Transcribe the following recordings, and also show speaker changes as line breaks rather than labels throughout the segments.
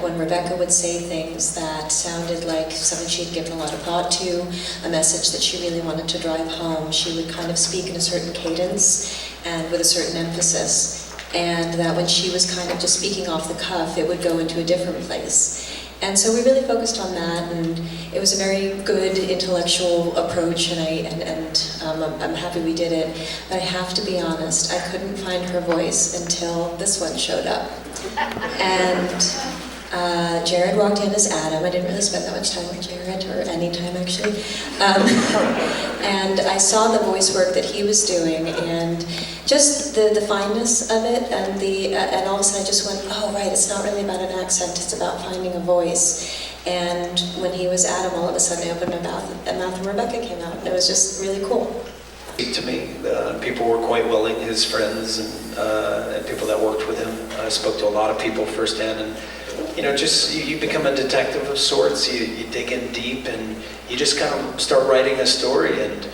when Rebecca would say things that sounded like something she'd given a lot of thought to, a message that she really wanted to drive home, she would kind of speak in a certain cadence and with a certain emphasis. And that when she was kind of just speaking off the cuff, it would go into a different place. And so we really focused on that, and it was a very good intellectual approach, and I'm happy we did it. But I have to be honest, I couldn't find her voice until this one showed up. And Jared walked in as Adam. I didn't really spend that much time with Jared, or any time actually. And I saw the voice work that he was doing, and just the fineness of it, and all of a sudden I just went, oh right, it's not really about an accent, it's about finding a voice. And when he was Adam, all of a sudden I opened my mouth, and Rebecca came out, and it was just really cool.
To me, people were quite willing, his friends and people that worked with him. I spoke to a lot of people firsthand, and just you become a detective of sorts. You dig in deep, and you just kind of start writing a story. And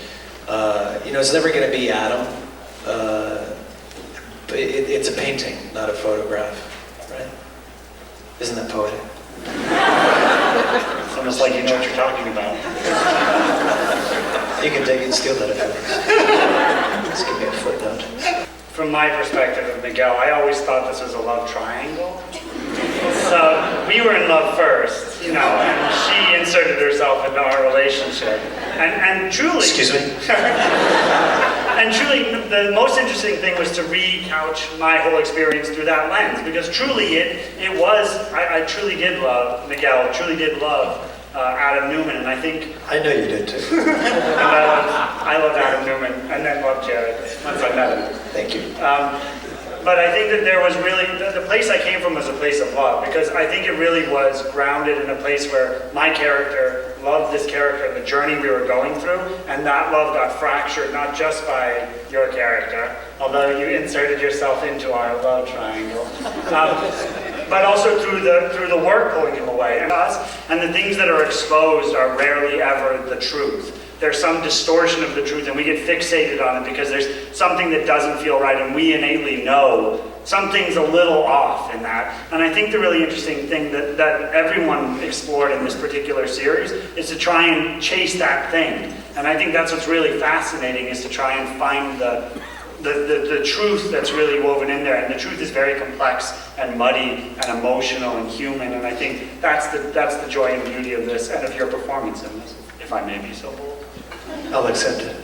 it's never going to be Adam. It's a painting, not a photograph, right? Isn't that poetic?
It's almost like you know what you're talking about.
You can take it and steal that if you want. Just give me a footnote.
From my perspective of Miguel, I always thought this was a love triangle. So we were in love first, and she inserted herself into our relationship. And truly...
Excuse me?
And truly, the most interesting thing was to recouch my whole experience through that lens, because truly it was, I truly did love Miguel, truly did love Adam Newman, and I think...
I know you did too.
And I loved Adam Newman, and then loved Jared once I met him.
Thank you.
But I think that there was really, the place I came from was a place of love, because I think it really was grounded in a place where my character loved this character and the journey we were going through, and that love got fractured not just by your character, although you inserted yourself into our love triangle, but also through the work pulling him away. And the things that are exposed are rarely ever the truth. There's some distortion of the truth, and we get fixated on it because there's something that doesn't feel right, and we innately know something's a little off in that. And I think the really interesting thing that everyone explored in this particular series is to try and chase that thing. And I think that's what's really fascinating, is to try and find the truth that's really woven in there. And the truth is very complex and muddy and emotional and human, and I think that's the joy and beauty of this, and of your performance in this, if I may be so bold.
I'll accept it.